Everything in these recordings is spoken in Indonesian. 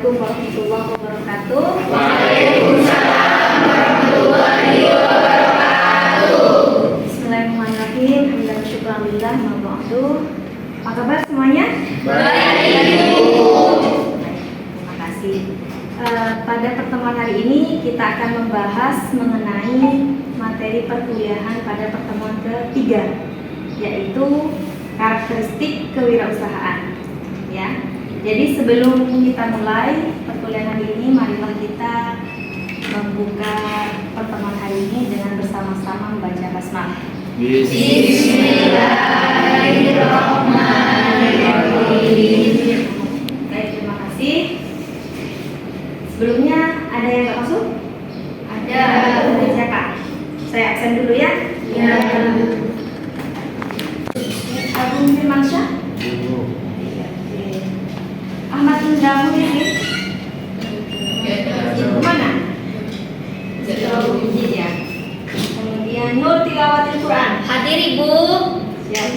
Assalamualaikum warahmatullahi wabarakatuh. Waalaikumsalam warahmatullahi wabarakatuh. Bismillahirrahmanirrahim. Alhamdulillah, apa kabar semuanya? Baik, Ibu. Terima kasih. Pada pertemuan hari ini kita akan membahas mengenai materi perkuliahan pada pertemuan ketiga, yaitu karakteristik kewirausahaan. Ya. Jadi sebelum kita mulai perkuliahan hari ini, marilah kita membuka pertemuan hari ini dengan bersama-sama membaca basmalah. Bismillahirrahmanirrahim. Baik, terima kasih. Sebelumnya ada yang nggak masuk? Ada. Siapa? Saya absen dulu ya. Ya. Agung Firmansyah. Ahmad Indra Muhyiddin. Mana? Jauh ya. Kemudian Nur Tilawatil Quran. Hadir, Ibu. Siap.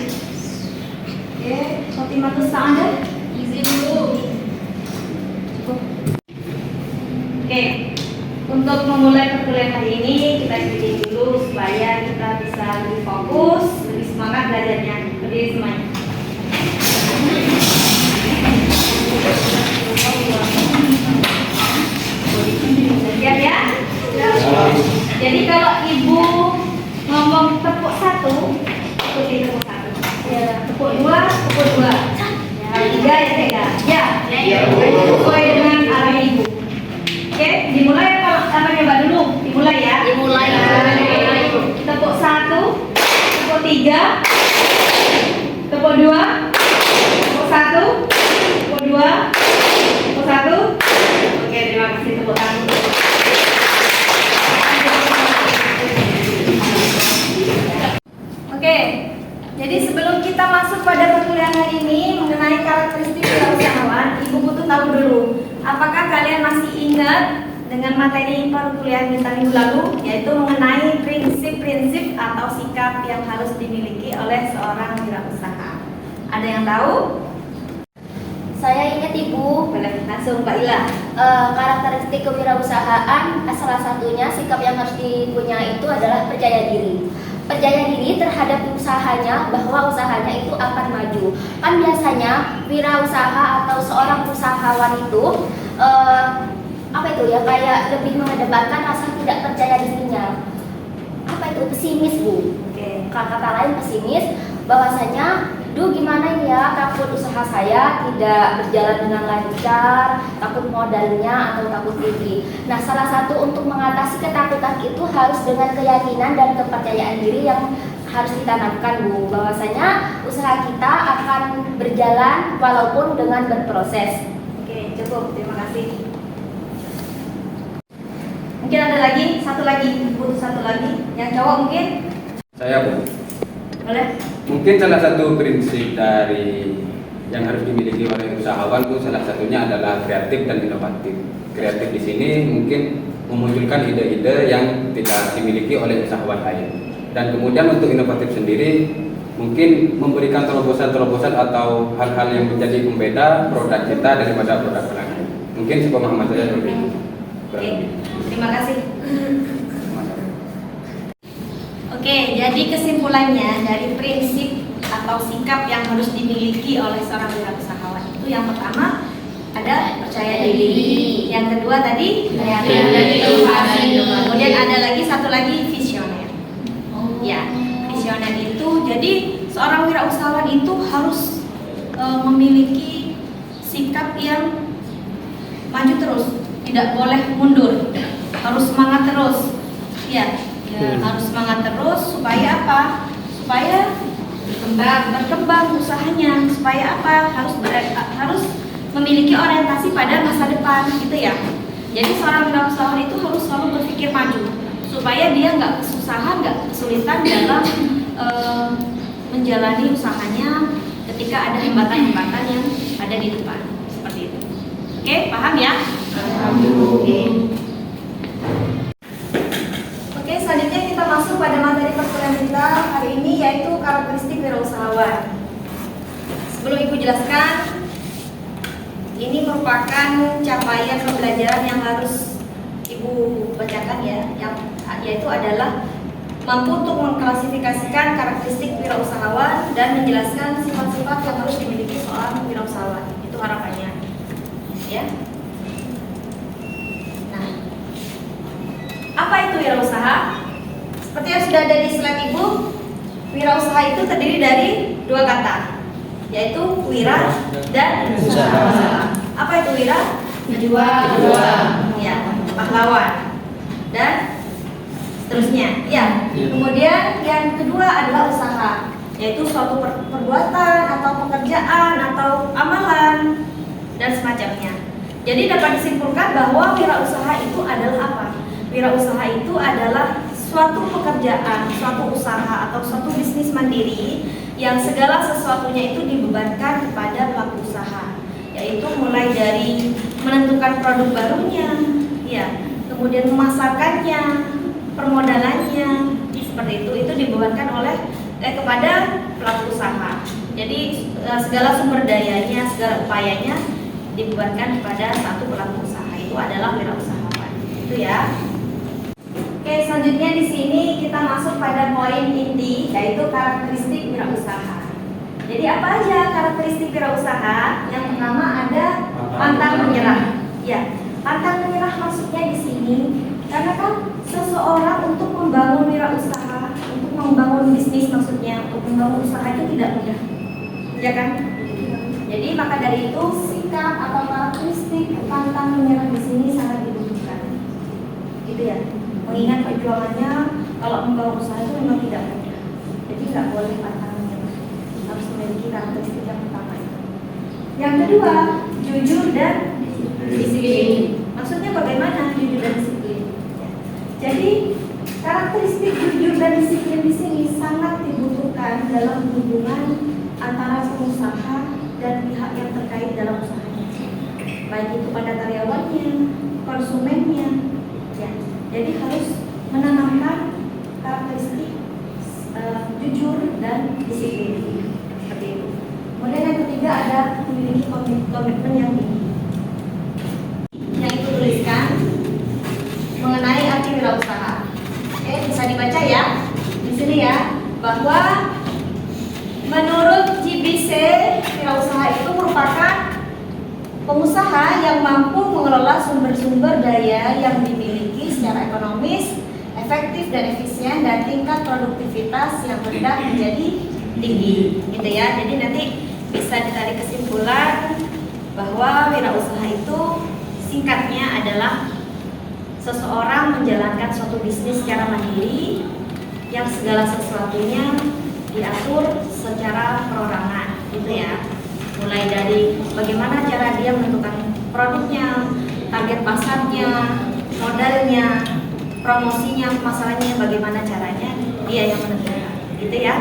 Oke, Khotimatus Sa'adah. Izin, Bu. Cukup. Oke, untuk memulai perkuliahan hari ini kita ikuti dulu supaya kita bisa lebih fokus, lebih semangat belajarnya. Berdiri semuanya. Siap ya? Jadi kalau ibu ngomong tepuk satu, ikuti tepuk satu. Ya, tepuk dua, tepuk dua. Ya, tiga ya tiga. Ya, sesuai dengan arah ibu. Oke, dimulai apa coba dulu? Dimulai ya. Dimulai. Tepuk satu, tepuk tiga, tepuk dua, tepuk satu, tepuk dua, tepuk satu. Oke, terima kasih tepuk tangan. Oke, jadi sebelum kita masuk pada perkuliahan hari ini mengenai karakteristik wirausahawan, Ibu butuh tahu dulu, apakah kalian masih ingat dengan materi perkuliahan kita minggu lalu, yaitu mengenai prinsip-prinsip atau sikap yang harus dimiliki oleh seorang wirausaha. Ada yang tahu? Saya ingat, Ibu. Boleh langsung Mbak Ila. Karakteristik kewirausahaan salah satunya sikap yang harus dipunyai itu adalah percaya diri. Percaya diri terhadap usahanya, bahwa usahanya itu akan maju. Kan biasanya wirausaha atau seorang usahawan itu apa itu ya, kayak lebih mengedepankan rasa tidak percaya dirinya. Apa itu? Pesimis, Bu. Oke. Kata lain pesimis, bahwasanya gimana ya, takut usaha saya tidak berjalan dengan lancar, takut modalnya atau takut rugi. Nah, salah satu untuk mengatasi ketakutan itu harus dengan keyakinan dan kepercayaan diri yang harus ditanamkan, Bu, bahwasanya usaha kita akan berjalan walaupun dengan berproses. Oke, cukup. Terima kasih. Mungkin ada lagi, satu lagi, butuh satu lagi. Yang cowok mungkin? Saya, Bu. Boleh? Mungkin salah satu prinsip dari yang harus dimiliki oleh usahawan itu salah satunya adalah kreatif dan inovatif. Kreatif di sini mungkin memunculkan ide-ide yang tidak dimiliki oleh usahawan lain. Dan kemudian untuk inovatif sendiri mungkin memberikan terobosan-terobosan atau hal-hal yang menjadi pembeda produk kita daripada produk lain. Mungkin sepemahaman saya seperti itu. Oke, terima kasih. Oke, jadi kesimpulannya dari prinsip atau sikap yang harus dimiliki oleh seorang wirausahawan itu yang pertama ada percaya diri, yang kedua tadi kreatif dan inovasi, kemudian ada lagi satu lagi visioner. Ya, visioner itu jadi seorang wirausahawan itu harus memiliki sikap yang maju terus, tidak boleh mundur, harus semangat terus. Ya, harus semangat terus supaya apa? Supaya berkembang usahanya. Supaya apa? Harus memiliki orientasi pada masa depan, gitu ya. Jadi seorang wirausahawan itu harus selalu berpikir maju, supaya dia nggak kesusahan, nggak kesulitan dalam menjalani usahanya ketika ada hambatan-hambatan yang ada di depan, seperti itu. Oke, paham ya? Oke. Selanjutnya kita masuk pada materi perkuliahan kita hari ini, yaitu karakteristik wirausahawan. Sebelum Ibu jelaskan, ini merupakan capaian pembelajaran yang harus Ibu bacakan ya, yaitu adalah mampu untuk mengklasifikasikan karakteristik wirausahawan dan menjelaskan sifat-sifat yang harus dimiliki seorang wirausahawan. Itu harapannya, ya. Nah, apa itu wirausaha? Seperti yang sudah ada di slide Ibu, wirausaha itu terdiri dari dua kata, yaitu wira dan usaha. Apa itu wira? Berjuang. Ya, pahlawan. Dan seterusnya. Ya. Kemudian yang kedua adalah usaha, yaitu suatu perbuatan atau pekerjaan atau amalan dan semacamnya. Jadi dapat disimpulkan bahwa wirausaha itu adalah apa? Wirausaha itu adalah suatu pekerjaan, suatu usaha atau suatu bisnis mandiri yang segala sesuatunya itu dibebankan kepada pelaku usaha, yaitu mulai dari menentukan produk barunya, ya, kemudian memasarkannya, permodalannya, seperti itu dibebankan kepada pelaku usaha. Jadi segala sumber dayanya, segala upayanya dibebankan kepada satu pelaku usaha. Itu adalah wirausahawan. Itu ya. Oke, selanjutnya di sini kita masuk pada poin inti, yaitu karakteristik wirausaha. Jadi apa aja karakteristik wirausaha? Yang pertama ada pantang menyerah. Ya, pantang menyerah maksudnya di sini karena kan seseorang untuk membangun wirausaha, untuk membangun bisnis maksudnya, untuk membangun usaha itu tidak mudah, ya kan? Jadi maka dari itu sikap atau karakteristik pantang menyerah di sini sangat dibutuhkan, gitu ya. Mengingat perjuangannya kalau membangun usaha itu memang tidak mudah, jadi nggak boleh pantang menyerah, harus memiliki karakteristik yang pertama itu. Yang kedua, jujur dan disiplin. Maksudnya bagaimana jujur dan disiplin? Jadi karakteristik jujur dan disiplin di sini sangat dibutuhkan dalam hubungan antara pengusaha dan pihak yang terkait dalam usahanya, baik itu pada karyawannya, konsumennya, ya. Jadi harus menanamkan karakteristik jujur dan disiplin seperti itu. Kemudian yang ketiga ada memiliki komitmen yang tinggi. Yang itu tuliskan mengenai arti wirausaha. Oke, bisa dibaca ya di sini ya, bahwa menurut GBC wirausaha itu merupakan pengusaha yang mampu mengelola sumber-sumber daya yang dimiliki secara ekonomis, efektif dan efisien, dan tingkat produktivitas yang rendah menjadi tinggi, gitu ya. Jadi nanti bisa ditarik kesimpulan bahwa wirausaha itu singkatnya adalah seseorang menjalankan suatu bisnis secara mandiri yang segala sesuatunya diatur secara perorangan, gitu ya. Mulai dari bagaimana cara dia menentukan produknya, target pasarnya, modalnya, promosinya, pemasarannya, bagaimana caranya dia yang menentukan, gitu ya.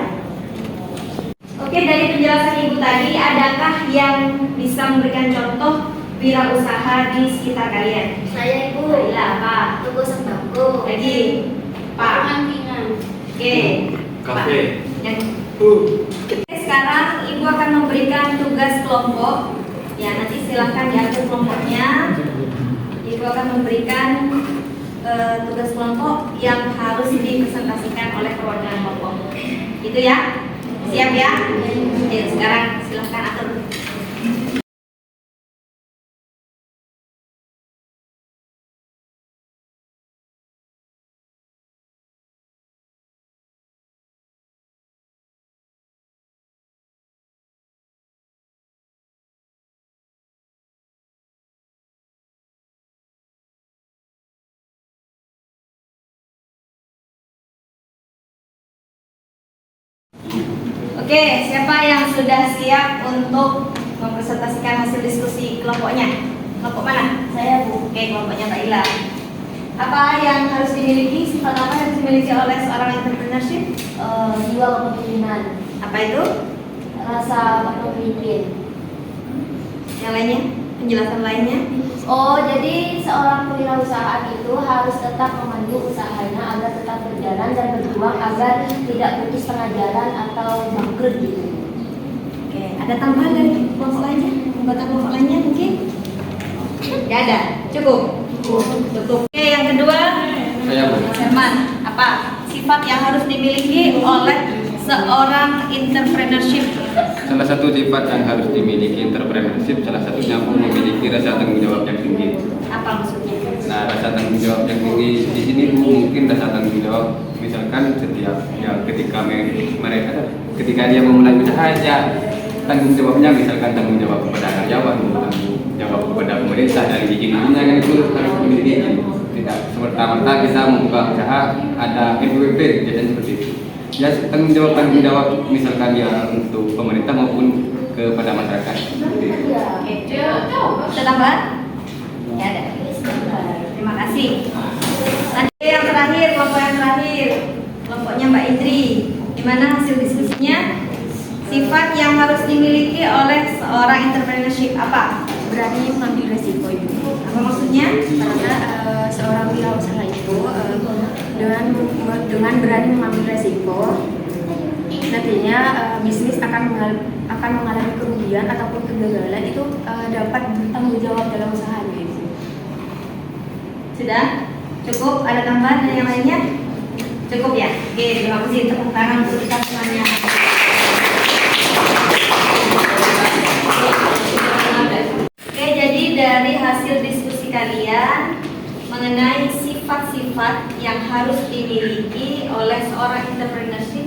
Oke, dari penjelasan Ibu tadi, adakah yang bisa memberikan contoh wirausaha di sekitar kalian? Saya Ibu. Baiklah, Pak. Toko sembako. Lagi, Pak. Angkingan. Oke. Kafe. Yang sekarang Ibu akan memberikan tugas kelompok. Ya, nanti silahkan diatur kelompoknya. Ibu akan memberikan tugas kelompok yang harus dipresentasikan oleh perwakilan kelompok. Itu ya? Siap ya? Oke, sekarang silahkan atur. Oke, siapa yang sudah siap untuk mempresentasikan hasil diskusi kelompoknya? Kelompok mana? Saya Bu. Oke, kelompoknya Mbak Ila. Apa yang harus dimiliki, sifat apa yang harus dimiliki oleh seorang entrepreneurship? Jiwa kepemimpinan. Apa itu? Rasa pemimpin. Yang lainnya? Penjelasan lainnya? Oh, jadi seorang kewirausahaan itu harus tetap memandu usahanya agar tetap berjalan dan berjuang agar tidak putus tengah jalan atau bangkrut gitu. Oke, Ada tambahan dari kelompok lainnya? Anggota kelompok lainnya mungkin? Gak ada? Cukup? Cukup. Oke, yang kedua, Saya Bu. Herman, apa sifat yang harus dimiliki oleh seorang entrepreneurship? Salah satu sifat yang harus dimiliki entrepreneurship, salah satunya memiliki rasa tanggung jawab yang tinggi. Apa maksudnya? Nah, rasa tanggung jawab yang tinggi di sini Bu, mungkin rasa tanggung jawab misalkan setiap ketika dia memulai usaha ya tanggung jawabnya misalkan tanggung jawab kepada karyawan, tanggung jawab kepada pemerintah dari izin izinnya kan itu harus memiliki izin. Tidak semerta-merta kita membuka usaha ada NPWP biasanya seperti itu. Ya tanggung jawab misalkan ya untuk pemerintah maupun kepada masyarakat. Seperti itu. Oke, ada tambahan? Ya ada. Terima kasih. Nanti yang terakhir, kelompok yang terakhir, kelompoknya Mbak Indri. Gimana hasil diskusinya? Sifat yang harus dimiliki oleh seorang entrepreneurship apa? Berani mengambil resiko itu. Apa maksudnya? Karena seorang wirausaha itu dengan berani mengambil resiko, nantinya bisnis akan mengalami kerugian ataupun kegagalan itu dapat bertanggung jawab dalam usahanya itu. Sudah? Cukup? Ada tambahan dan yang lainnya? Cukup ya? Oke, terima kasih. Tepuk tangan untuk kita semuanya. Oke, jadi dari hasil diskusi kalian mengenai sifat-sifat yang harus dimiliki oleh seorang entrepreneurship,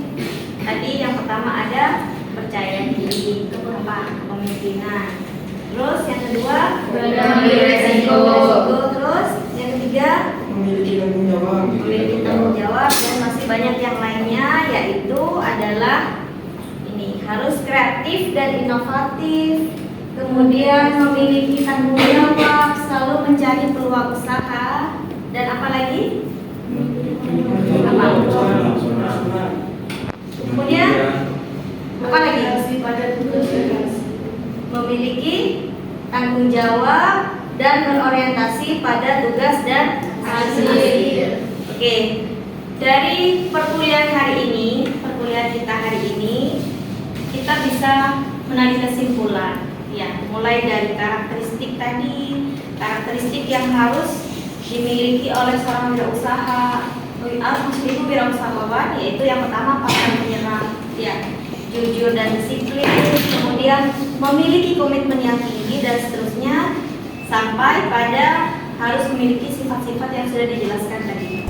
tadi yang pertama ada percaya diri, kepemimpinan. Terus yang kedua Berani mengambil resiko. Terus yang ketiga Memiliki tanggung jawab. memiliki tanggung jawab, dan masih banyak yang lainnya, yaitu adalah ini harus kreatif dan inovatif, kemudian memiliki tanggung jawab, selalu mencari peluang usaha, dan apa lagi? Kemudian apa lagi? Memiliki tanggung jawab dan berorientasi pada tugas dan hasil. Oke, dari perkuliahan kita hari ini, kita bisa menarik kesimpulan. Ya, mulai dari karakteristik tadi, karakteristik yang harus dimiliki oleh seorang wirausaha, itu wirausahawan, yaitu yang pertama pantang menyerah, ya, jujur dan disiplin, kemudian memiliki komitmen yang tinggi, dan seterusnya sampai pada harus memiliki sifat-sifat yang sudah dijelaskan tadi.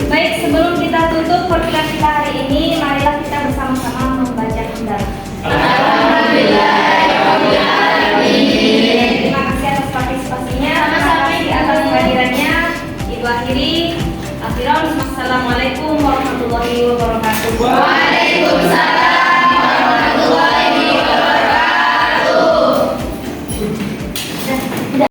Baik, sebelum kita tutup perkuliahan kita hari ini, marilah kita bersama-sama membaca hamdalah. Terima kasih atas partisipasinya, terima kasih atas kehadirannya. Itu akhiri. Assalamualaikum warahmatullahi wabarakatuh. Waalaikumsalam.